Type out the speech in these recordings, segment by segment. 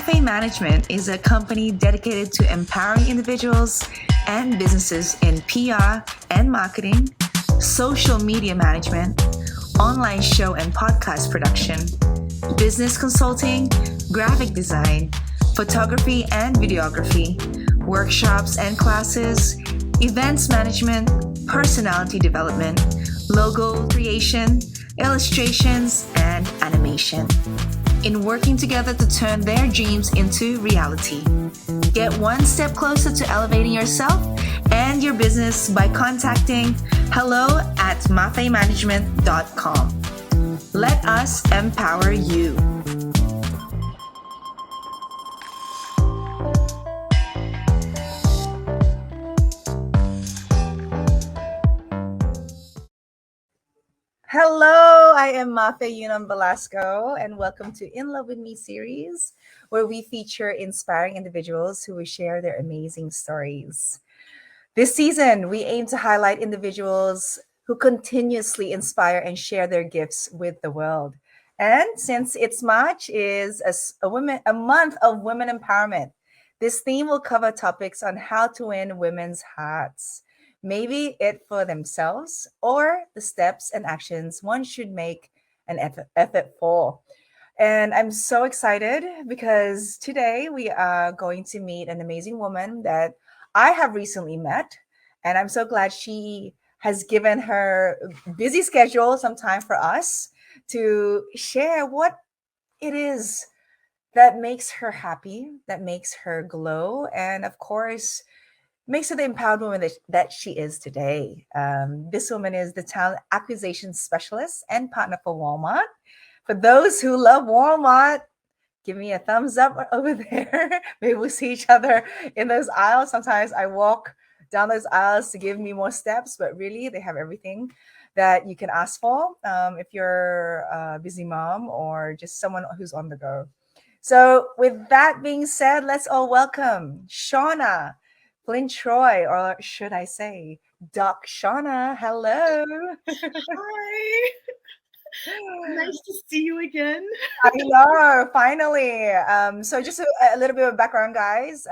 Mafe Management is a company dedicated to empowering individuals and businesses in PR and marketing, social media management, online show and podcast production, business consulting, graphic design, photography and videography, workshops and classes, events management, personality development, logo creation, illustrations, and animation. In working together to turn their dreams into reality. Get one step closer to elevating yourself and your business by contacting hello@mafemanagement.com. Let us empower you. Hello, I am Mafe Yunam Velasco, and welcome to In Love With Me series, where we feature inspiring individuals who will share their amazing stories. This season, we aim to highlight individuals who continuously inspire and share their gifts with the world. And since it's March is a month of women empowerment, this theme will cover topics on how to win women's hearts. Maybe it for themselves or the steps and actions one should make an effort for. And I'm so excited because today we are going to meet an amazing woman that I have recently met. And I'm so glad she has given her busy schedule some time for us to share what it is that makes her happy, that makes her glow, and of course, makes her the empowered woman that she is today. This woman is the talent acquisition specialist and partner for Walmart. For those who love Walmart, give me a thumbs up over there. Maybe we'll see each other in those aisles. Sometimes I walk down those aisles to give me more steps, but really they have everything that you can ask for if you're a busy mom or just someone who's on the go. So with that being said, let's all welcome Shawna Flintroy, or should I say Doc Shawna. Hello. Hi. Nice to see you again. I know, finally. So just a little bit of background, guys.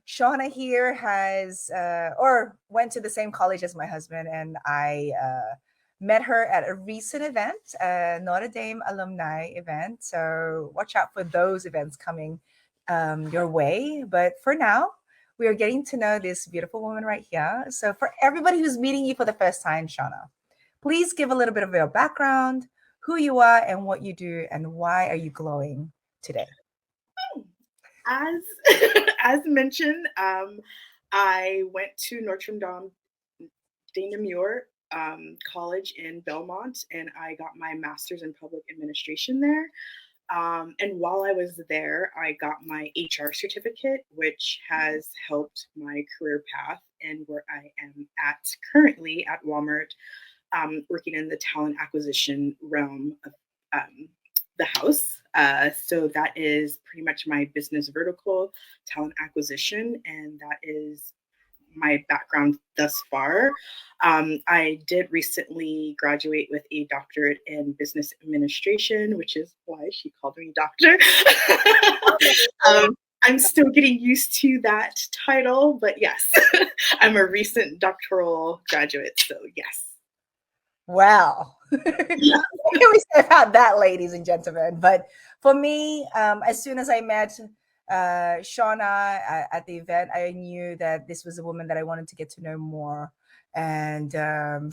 Shawna here has or went to the same college as my husband, and I met her at a recent event, Notre Dame alumni event. So watch out for those events coming your way. But for now, we are getting to know this beautiful woman right here. So for everybody who's meeting you for the first time, Shawna, please give a little bit of your background, who you are and what you do, and why are you glowing today? As as mentioned, I went to Notre Dame Namur College in Belmont, and I got my master's in public administration there. And while I was there, I got my HR certificate, which has helped my career path and where I am at currently at Walmart, working in the talent acquisition realm of the house. So that is pretty much my business vertical, talent acquisition, and that is my background thus far. I did recently graduate with a doctorate in business administration, which is why she called me doctor. I'm still getting used to that title, but yes, I'm a recent doctoral graduate, so yes. Wow. What can we say about that, ladies and gentlemen? But for me, as soon as I met Shawna at the event, I knew that this was a woman that I wanted to get to know more and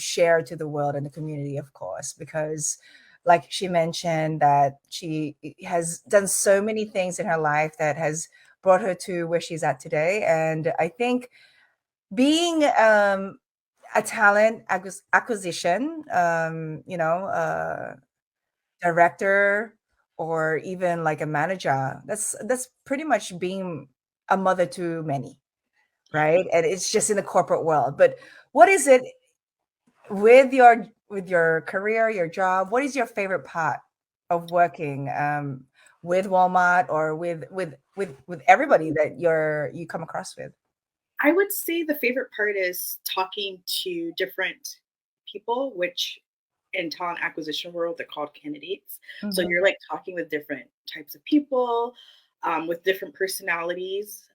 share to the world and the community, of course, because like she mentioned that she has done so many things in her life that has brought her to where she's at today. And I think being a talent acquisition, director or even like a manager. That's pretty much being a mother to many, right? And it's just in the corporate world. But what is it with your career, your job? What is your favorite part of working with Walmart or with everybody that you come across with? I would say the favorite part is talking to different people, which in talent acquisition world they're called candidates. So Mhm. you're like talking with different types of people, with different personalities.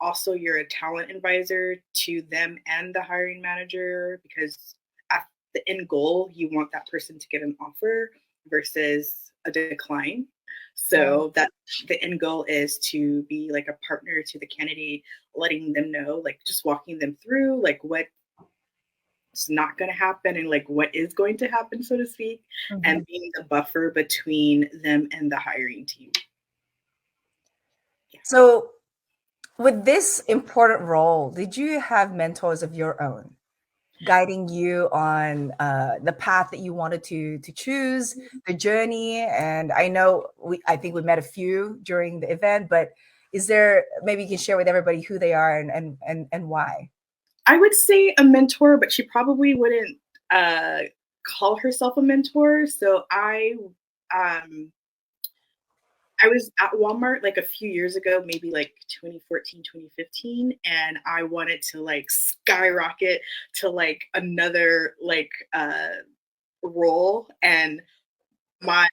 Also, you're a talent advisor to them and the hiring manager, because at the end goal, you want that person to get an offer versus a decline. Right. So that the end goal is to be like a partner to the candidate, letting them know, like just walking them through like what's not going to happen and like what is going to happen, so to speak, Mhm. and being the buffer between them and the hiring team. Yeah. So, with this important role, did you have mentors of your own guiding you on the path that you wanted to choose, the journey? And I know I think we met a few during the event, but is there, maybe you can share with everybody who they are and why? I would say a mentor, but she probably wouldn't uh, call herself a mentor. So um, I was at Walmart like a few years ago, maybe like 2014, 2015, and I wanted to like skyrocket to like another like role. And my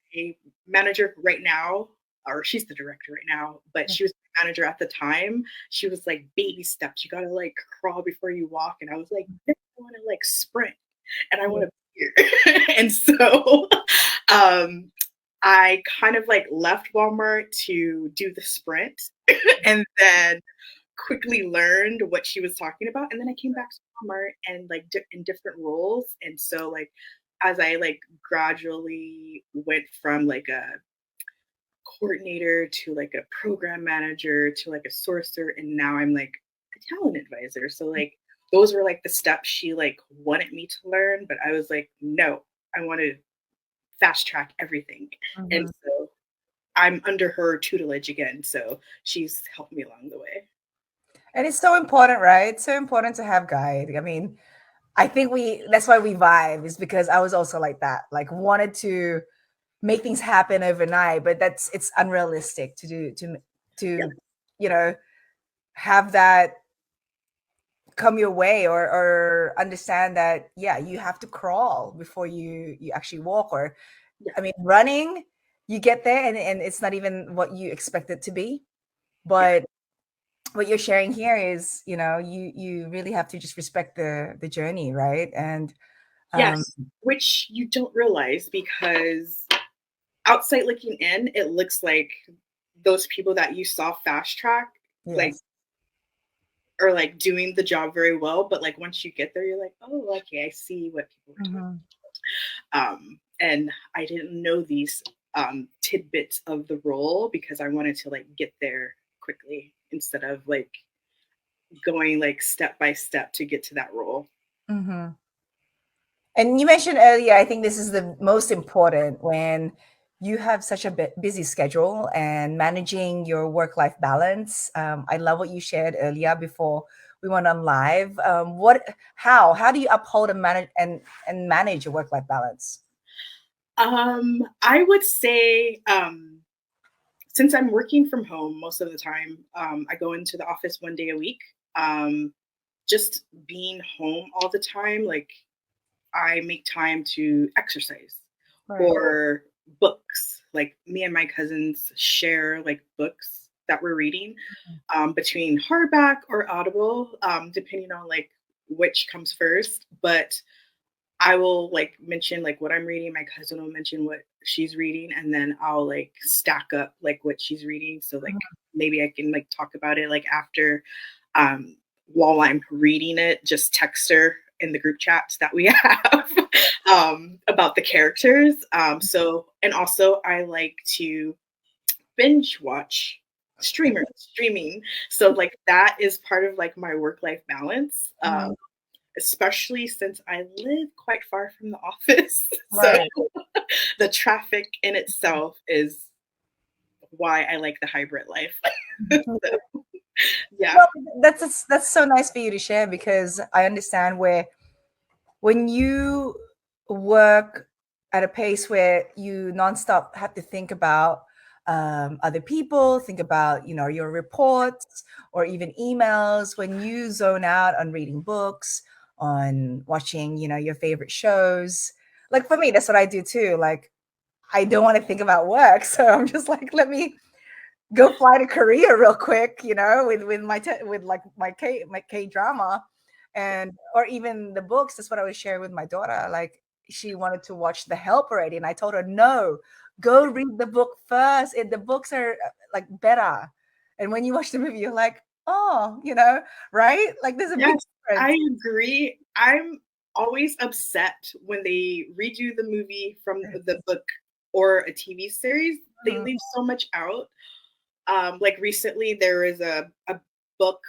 manager right now, or she's the director right now, but she was the manager at the time. She was like, baby steps. You gotta like crawl before you walk. And I was like, I want to like sprint and I want to be here. And so um, I kind of like left Walmart to do the sprint and then quickly learned what she was talking about. And then I came back to Walmart and like in different roles. And so like as I like gradually went from like a coordinator to like a program manager to like a sourcer, and now I'm like a talent advisor. So like those were like the steps she like wanted me to learn, but I was like, no, I want to fast track everything. And Mhm. so I'm under her tutelage again. So she's helped me along the way. And it's so important, right? It's so important to have guide. I mean, I think that's why we vibe, is because I was also like that, like wanted to make things happen overnight, but it's unrealistic to do Yep. to you know have that come your way, or understand that, yeah, you have to crawl before you actually walk. Or Yeah. I mean, running, you get there and it's not even what you expect it to be. Yeah. But what you're sharing here is, you really have to just respect the journey, right? And um Yes. Which you don't realize, because outside looking in, it looks like those people that you saw fast track, like, yes. are like doing the job very well. But like once you get there, you're like, oh, okay, I see what people were talking Mhm. about. And I didn't know these tidbits of the role because I wanted to like get there quickly instead of like going like step by step to get to that role. Mhm. And you mentioned earlier, I think this is the most important when you have such a busy schedule and managing your work-life balance. I love what you shared earlier before we went on live. How do you uphold and manage your work-life balance? I would say, since I'm working from home most of the time, I go into the office 1 day a week. Um, just being home all the time, like I make time to exercise Right. or books. Like me and my cousins share like books that we're reading, between hardback or Audible, depending on like which comes first. But I will like mention like what I'm reading. My cousin will mention what she's reading, and then I'll like stack up like what she's reading. So like maybe I can like talk about it like after, um, while I'm reading it, just text her in the group chats that we have, about the characters. So and also I like to binge watch streaming. So like that is part of like my work life balance. Mhm. Especially since I live quite far from the office. So Right. the traffic in itself is why I like the hybrid life. So, yeah. Well, that's so nice for you to share, because I understand where when you work at a pace where you nonstop have to think about other people, think about your reports or even emails, when you zone out on reading books, on watching your favorite shows. Like for me, that's what I do too. Like I don't want to think about work, so I'm just like, let me go fly to Korea real quick, with my K drama, and or even the books. That's what I was sharing with my daughter. Like she wanted to watch The Help already, and I told her no, go read the book first. The books are like better, and when you watch the movie, you're like, oh, right? Like there's a big Yes, difference. I agree. I'm always upset when they redo the movie from the book or a TV series. They Mhm. leave so much out. Like recently, there is a book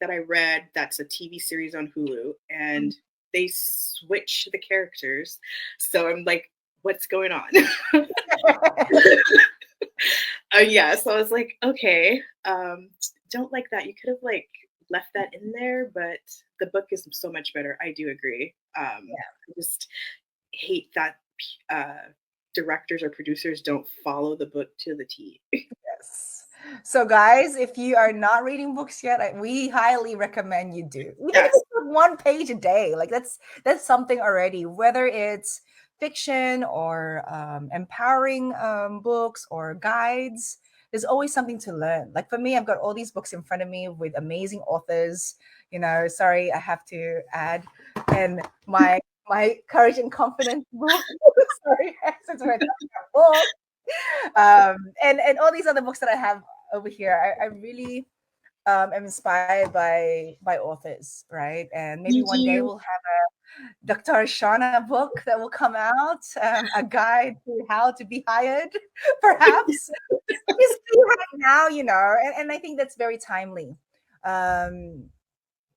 that I read that's a TV series on Hulu, and they switch the characters. So I'm like, what's going on? Yeah, so I was like, okay, don't like that. You could have like left that in there, but the book is so much better. I do agree. I just hate that uh, directors or producers don't follow the book to the T. Yes. So, guys, if you are not reading books yet, we highly recommend you do. Even if Yes, it's just one page a day, like that's something already. Whether it's fiction or empowering books or guides, there's always something to learn. Like for me, I've got all these books in front of me with amazing authors. Sorry, I have to add, and my courage and confidence book. Sorry, since we're talking about books, and all these other books that I have over here, I really am inspired by authors, right? And maybe you one day do. we'll have a Dr. Shawna book that will come out, a guide to how to be hired, perhaps. Just right now, and I think that's very timely. Um,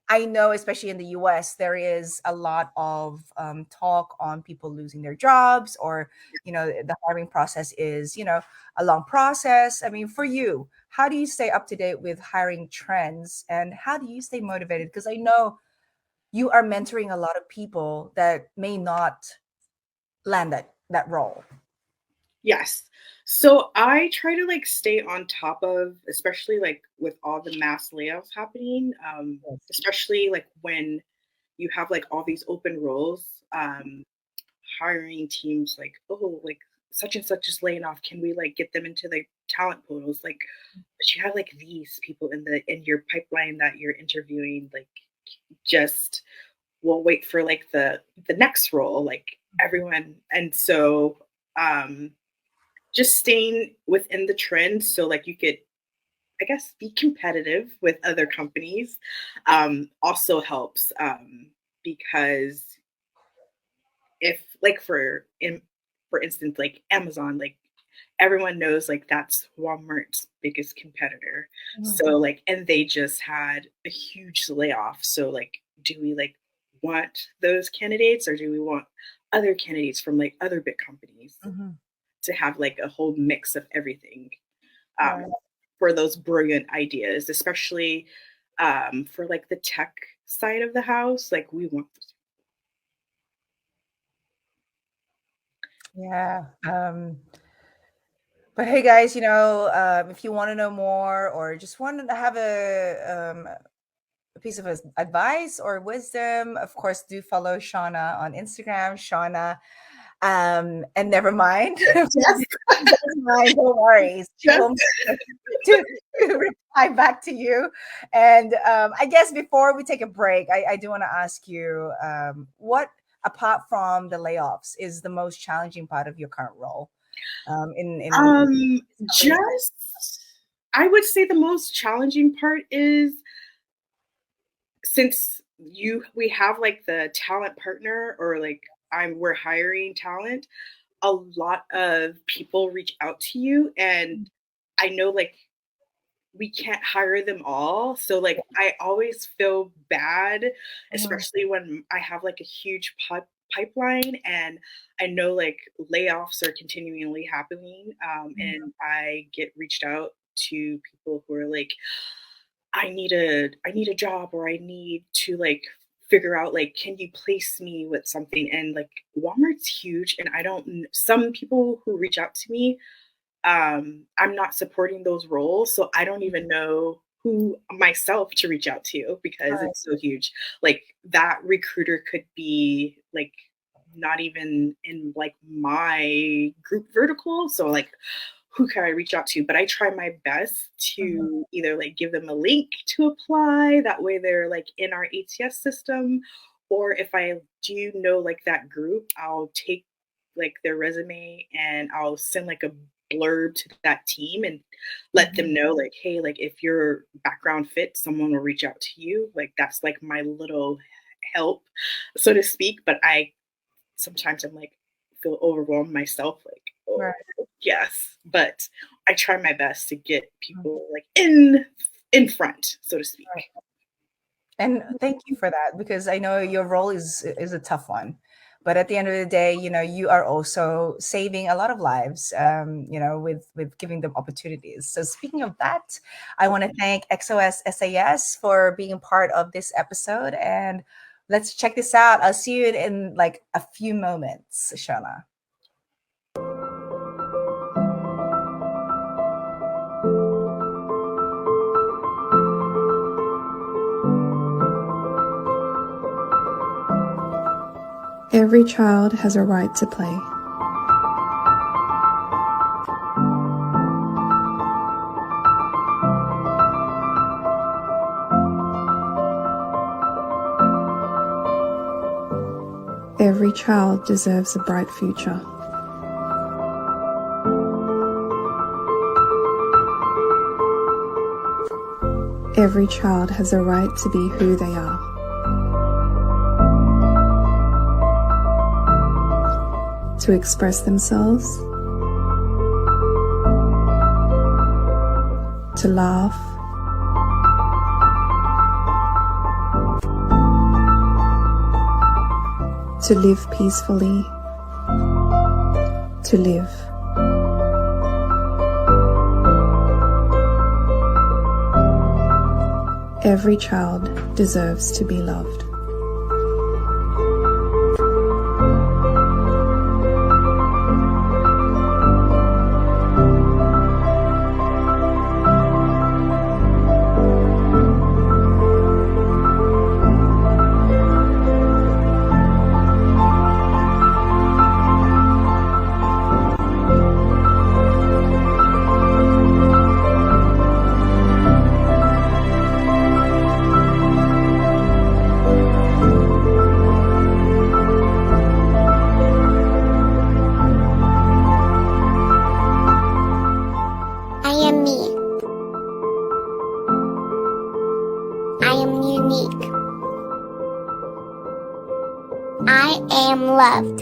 I know, especially in the US, there is a lot of talk on people losing their jobs, or, the hiring process is, a long process. I mean, for you, how do you stay up to date with hiring trends and how do you stay motivated? Because I know you are mentoring a lot of people that may not land that role. Yes. So I try to like stay on top of, especially like with all the mass layoffs happening, Yes. especially like when you have like all these open roles, hiring teams like, oh, like such and such is laying off. Can we like get them into the talent pools? Like, but you have like these people in your pipeline that you're interviewing, like just will wait for like the next role, like everyone. And so just staying within the trend so like you could, I guess, be competitive with other companies also helps, because if like for instance like Amazon, like everyone knows like that's Walmart's biggest competitor. Mhm. So like, and they just had a huge layoff, so like do we like want those candidates or do we want other candidates from like other big companies Mhm. to have like a whole mix of everything, Right. um, for those brilliant ideas, especially for like the tech side of the house. Like we want those. Yeah. But hey, guys, if you want to know more or just want to have a piece of advice or wisdom, of course, do follow Shauna on Instagram, Shauna. And never mind, Yes, never mind, no worries. She yes. will to, to reply back to you. And I guess before we take a break, I do want to ask you, what apart from the layoffs is the most challenging part of your current role in this company? Just I would say the most challenging part is since you we have like the talent partner or like we're hiring talent, a lot of people reach out to you and I know like we can't hire them all. So like I always feel bad, Mhm, especially when I have like a huge pipeline and I know like layoffs are continually happening. mhm, And I get reached out to people who are like, I need a job or I need to like figure out like can you place me with something, and like Walmart's huge and I don't some people who reach out to me, I'm not supporting those roles, so I don't even know who myself to reach out to because right, it's so huge. Like that recruiter could be like not even in like my group vertical. So like who can I reach out to? But I try my best Mhm. to either like give them a link to apply. That way they're like in our ATS system. Or if I do know like that group, I'll take like their resume and I'll send like a blurb to that team and let them Mhm. know like, hey, like if your background fits, someone will reach out to you. Like that's like my little help, so to speak. But I sometimes I'm like feel overwhelmed myself, like, oh Right. yes. But I try my best to get Mhm. people like in front, so to speak. Right. And thank you for that, because I know your role is a tough one. But at the end of the day, you are also saving a lot of lives, with giving them opportunities. So speaking of that, I want to thank XOS SAS for being part of this episode. And let's check this out. I'll see you in like a few moments, Shawna. Every child has a right to play. Every child deserves a bright future. Every child has a right to be who they are. To express themselves. To laugh. To live peacefully. To live. Every child deserves to be loved. I am me. I am unique. I am loved.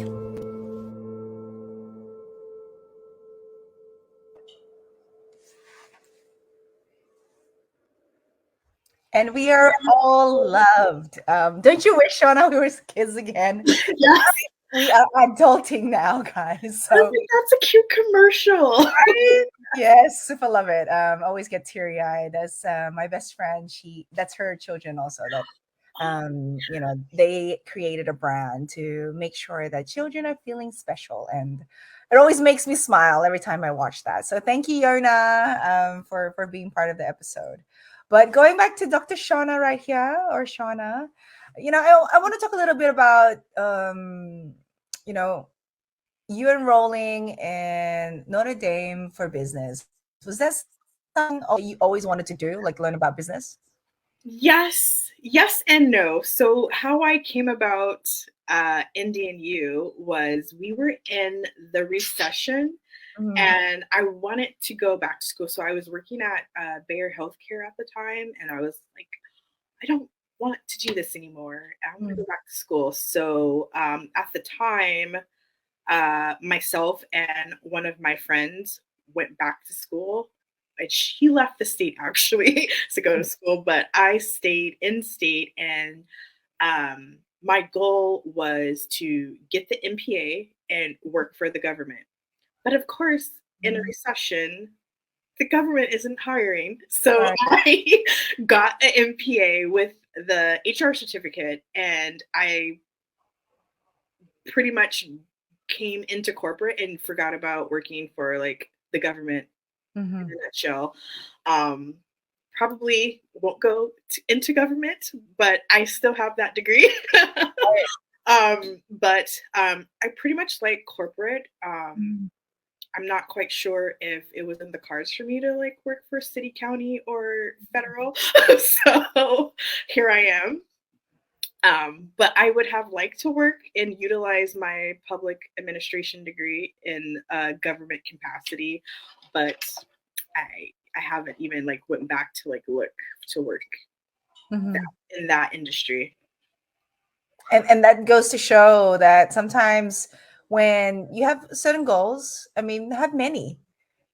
And we are all loved. Don't you wish, Shawna, we were kids again? Yes, We are adulting now, guys. I So think that's a cute commercial. right? Yes, super love it. Always get teary eyed. That's my best friend. That's her children also. That they created a brand to make sure that children are feeling special, and it always makes me smile every time I watch that. So thank you, Yona, for being part of the episode. But going back to Dr. Shauna right here, or Shauna, I want to talk a little bit about you know you enrolling in Notre Dame for business. Was that something you always wanted to do, like learn about business? Yes and no. So how I came about Indian U was we were in the recession Mhm. and I wanted to go back to school. So I was working at Bayer Healthcare at the time, and I was like, I don't want to do this anymore. I want to Mhm. go back to school. So at the time, myself and one of my friends went back to school. And she left the state actually to go to school, but I stayed in state, and my goal was to get the MPA and work for the government. But of course, in a Mhm. recession, the government isn't hiring. So Right. I got an MPA with the HR certificate, and I pretty much came into corporate and forgot about working for like the government in Mhm. a nutshell. Um, Probably won't go into government, but I still have that degree. But I pretty much like corporate. Mhm. I'm not quite sure if it was in the cards for me to like work for city, county, or federal. So here I am. But I would have liked to work and utilize my public administration degree in a government capacity, but I haven't even like went back to like look to work Mhm. in that industry. And that goes to show that sometimes when you have certain goals, I mean, have many,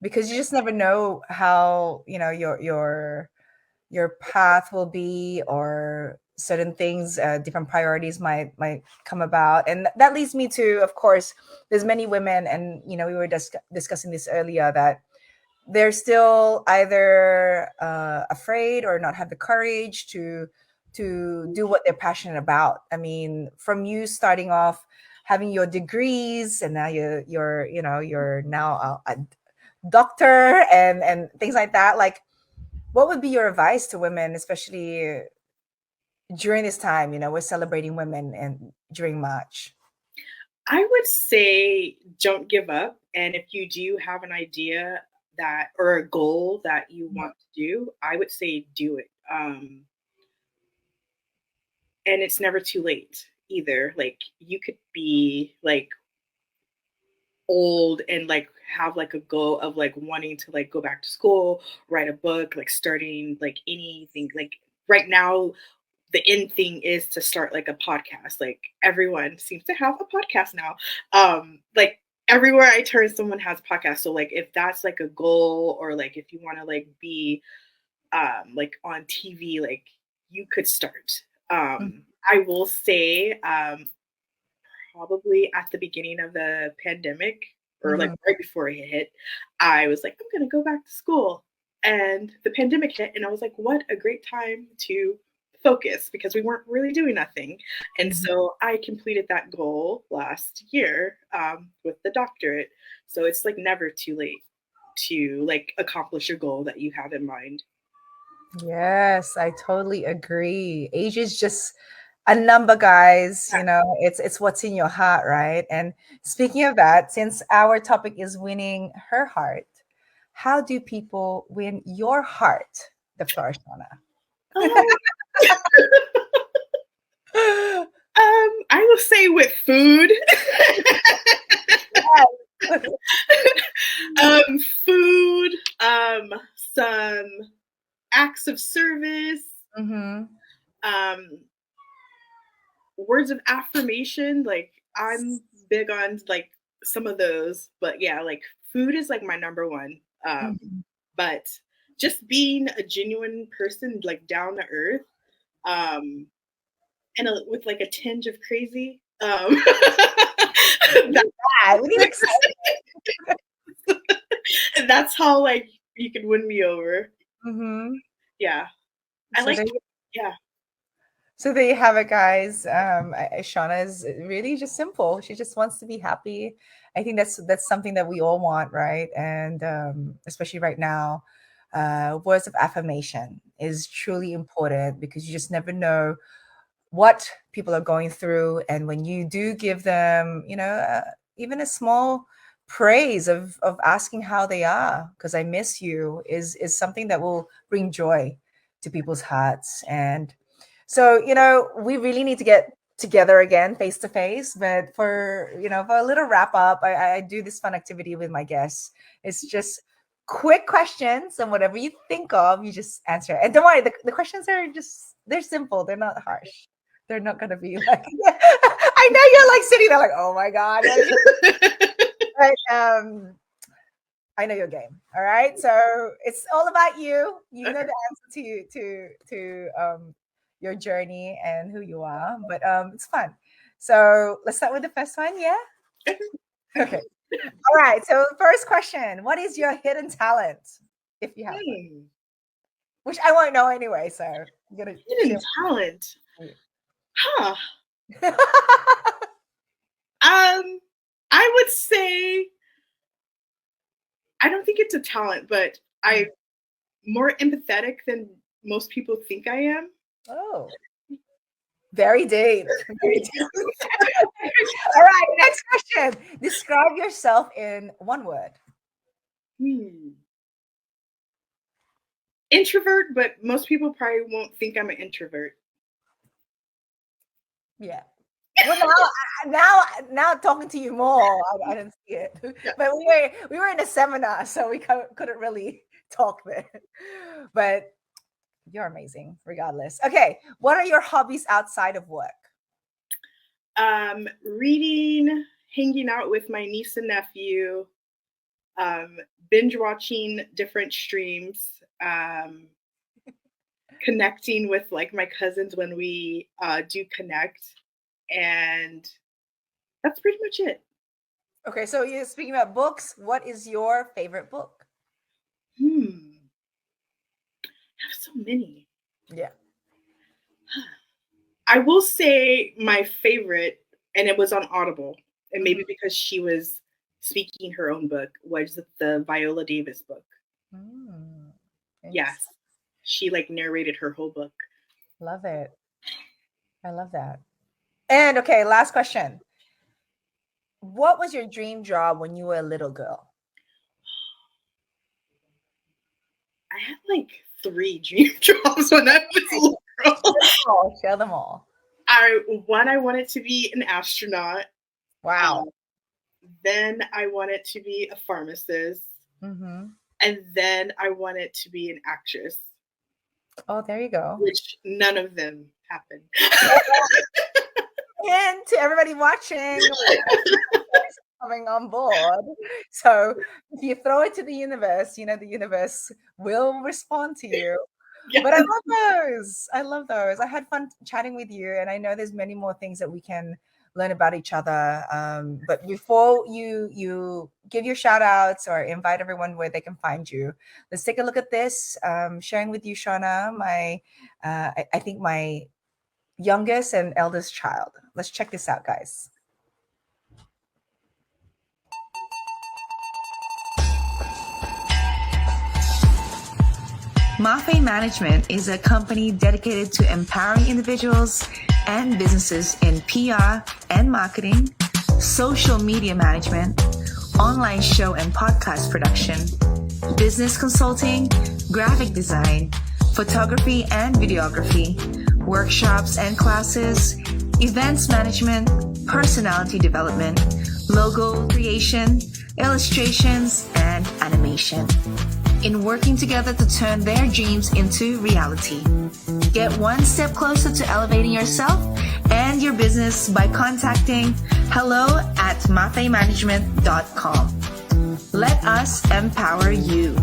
because you just never know how, your path will be, or certain things, different priorities might come about. And that leads me to, of course, there's many women, and we were discussing this earlier, that they're still either afraid or not have the courage to do what they're passionate about. I mean, from you starting off having your degrees, and now you're now a doctor, and things like that. Like, what would be your advice to women, especially during this time? We're celebrating women and during March. I would say don't give up. And if you do have an idea that or a goal that you want to do, I would say do it. And it's never too late either. Like you could be like old and like have like a goal of like wanting to like go back to school, write a book, like starting like anything. Like right now the in thing is to start like a podcast. Like everyone seems to have a podcast now. Like everywhere I turn, someone has a podcast. So like if that's like a goal, or like if you want to like be like on TV, like you could start. I will say probably at the beginning of the pandemic, or like Mhm. right before it hit, I was like, I'm gonna go back to school. And the pandemic hit, and I was like, what a great time to focus, because we weren't really doing nothing. And Mhm. so I completed that goal last year with the doctorate. So it's like never too late to like accomplish a goal that you have in mind. Yes, I totally agree. Age is just a number, guys. It's what's in your heart, right? And speaking of that, since our topic is winning her heart, how do people win your heart? The floor, Oh, Shauna. I will say with food. Food, some acts of service, Mm-hmm. um, words of affirmation. Like I'm big on like some of those, but yeah, like food is like my number one. Mm-hmm. But just being a genuine person, like down to earth, um, and with like a tinge of crazy. That, We need excitement. that's how like you can win me over. Mm-hmm. Yeah, I So like. there, Yeah, so there you have it, guys. Shauna is really just simple. She just wants to be happy. I think that's something that we all want, right? And especially right now, words of affirmation is truly important, because you just never know what people are going through. And when you do give them, even a small praise of asking how they are, because I miss you, is something that will bring joy to people's hearts. And so, we really need to get together again face to face. But for a little wrap up, I do this fun activity with my guests. It's just quick questions, and whatever you think of, you just answer. And don't worry, the questions they're simple, they're not harsh. They're not gonna be like I know you're like sitting there like, oh my God. But I know your game. All right. So it's all about you. You know the answer to your journey and who you are. But it's fun. So let's start with the first one. Yeah. Okay. All right. So first question: what is your hidden talent, if you have one? Which I won't know anyway. So I'm gonna hidden share. talent. With Huh. you. I would say I don't think it's a talent, but I'm more empathetic than most people think I am. Oh, very deep. Very deep. All right. Next question: describe yourself in one word. Hmm. Introvert, but most people probably won't think I'm an introvert. Yeah. Well, now talking to you more, I didn't see it, Yeah. but we were in a seminar, so we couldn't really talk there. But you're amazing, regardless. Okay, what are your hobbies outside of work? Reading, hanging out with my niece and nephew, um, binge watching different streams, connecting with like my cousins when we do connect, and that's pretty much it. Okay, so you're speaking about books. What is your favorite book? I have so many. Yeah. I will say my favorite, and it was on Audible, and maybe because she was speaking her own book, was the Viola Davis book. Mm, Yes, she like narrated her whole book. love it. I love that. And okay, last question. What was your dream job when you were a little girl? I had like 3 dream jobs when I was a little girl. Oh, share them all. I wanted to be an astronaut. Wow. Then I wanted to be a pharmacist, Mm-hmm. and then I wanted to be an actress, Oh, there you go. which none of them happened. And to everybody watching, coming on board. So if you throw it to the universe, the universe will respond to you. Yeah. But I love those. I love those. I had fun chatting with you, and I know there's many more things that we can learn about each other. But before you give your shout outs or invite everyone where they can find you, let's take a look at this. Sharing with you, Shawna, I think my youngest and eldest child. Let's check this out, guys. Mafe Management is a company dedicated to empowering individuals and businesses in PR and marketing, social media management, online show and podcast production, business consulting, graphic design, photography and videography, workshops and classes, events management, personality development, logo creation, illustrations, and animation. In working together to turn their dreams into reality. Get one step closer to elevating yourself and your business by contacting hello@mafemanagement.com. Let us empower you.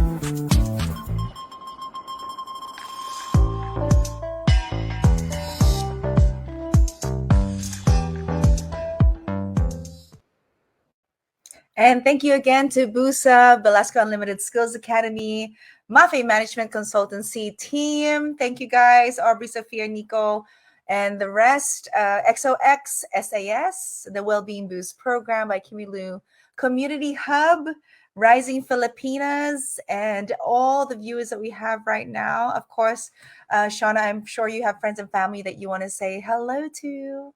And thank you again to Busa, Velasco Unlimited Skills Academy, Mafe Management Consultancy team. Thank you guys, Aubrey, Sophia, Nico, and the rest. XOX SAS, the Wellbeing Boost Program by Kimi Lu, Community Hub, Rising Filipinas, and all the viewers that we have right now. Of course, Shawna, I'm sure you have friends and family that you want to say hello to.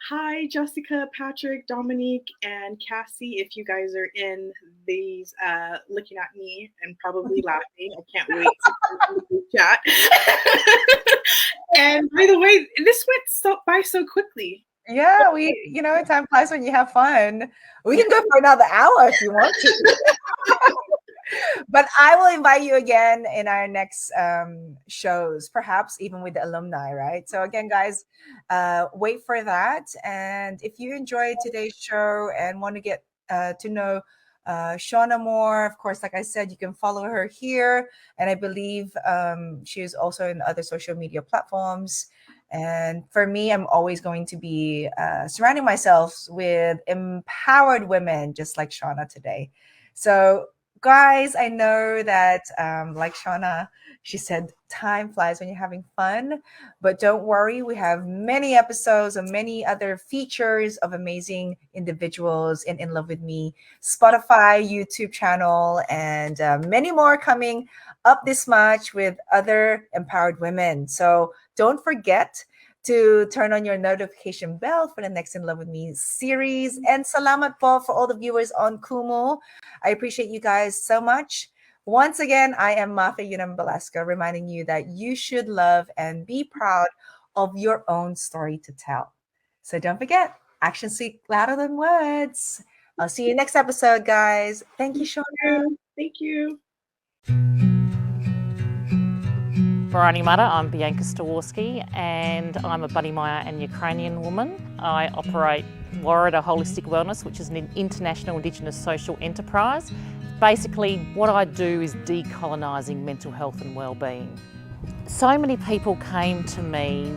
Hi, Jessica, Patrick, Dominique, and Cassie. If you guys are in these, looking at me and probably laughing, I can't wait to chat. And by the way, this went by so quickly. Yeah, time flies when you have fun. We can go for another hour if you want to. But I will invite you again in our next shows, perhaps even with the alumni, right? So again, guys, wait for that. And if you enjoyed today's show and want to get to know Shawna more, of course, like I said, you can follow her here. And I believe she is also in other social media platforms. And for me, I'm always going to be surrounding myself with empowered women, just like Shawna today. So guys, I know that like Shawna, she said time flies when you're having fun, but don't worry, we have many episodes and many other features of amazing individuals in Love With Me, Spotify, YouTube channel, and many more coming up this March with other empowered women. So don't forget to turn on your notification bell for the next In Love With Me series. And salamat po for all the viewers on Kumu. I appreciate you guys so much. Once again, I am Mafe Yunam Velasco, reminding you that you should love and be proud of your own story to tell. So don't forget, actions speak louder than words. I'll see you next episode, guys. Thank you, Shawna. Thank you. Barani Mata, I'm Bianca Staworski and I'm a Buddy Maya and Ukrainian woman. I operate Warrida Holistic Wellness, which is an international Indigenous social enterprise. Basically, what I do is decolonising mental health and wellbeing. So many people came to me,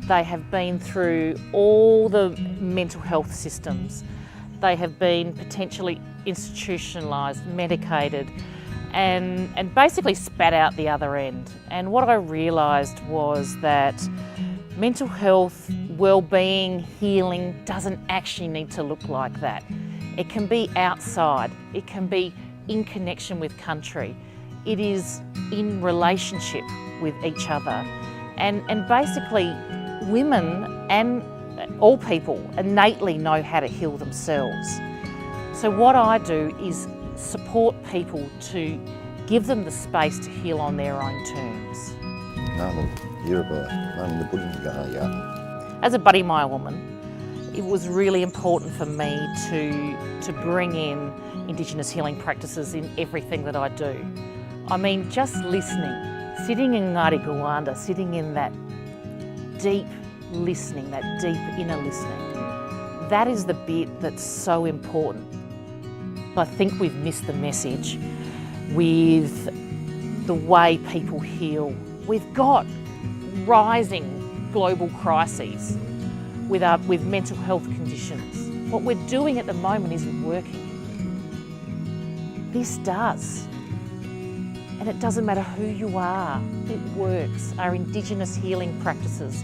they have been through all the mental health systems. They have been potentially institutionalised, medicated, and basically spat out the other end. And what I realised was that mental health, well-being, healing doesn't actually need to look like that. It can be outside, it can be in connection with country, it is in relationship with each other. And basically women and all people innately know how to heal themselves. So what I do is support people to give them the space to heal on their own terms. As a Buddy Maya woman, it was really important for me to bring in Indigenous healing practices in everything that I do. I mean, just listening, sitting in Ngāti Gowanda, sitting in that deep listening, that deep inner listening, that is the bit that's so important. I think we've missed the message with the way people heal. We've got rising global crises with mental health conditions. What we're doing at the moment isn't working. This does. And it doesn't matter who you are, it works. Our Indigenous healing practices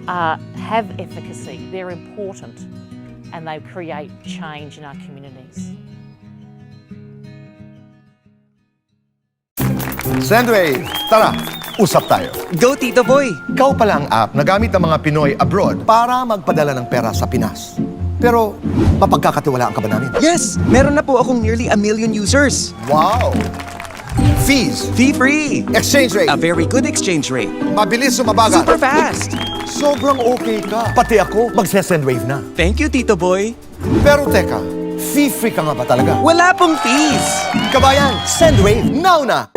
have efficacy, they're important, and they create change in our communities. Sendwave, tara, usap tayo. Go, Tito Boy! Ikaw pala ang app na gamit ng mga Pinoy abroad para magpadala ng pera sa Pinas. Pero, mapagkakatiwalaan ka ba namin? Yes! Meron na po akong nearly 1 million users. Wow! Fees, Fee-free! exchange rate, A very good exchange rate. mabilis sumabagat. Super fast! Sobrang okay ka. Pati ako, magse-Sendwave na. Thank you, Tito Boy! Pero teka, fee-free ka nga ba talaga? Wala pong fees! Kabayan, Sendwave now na!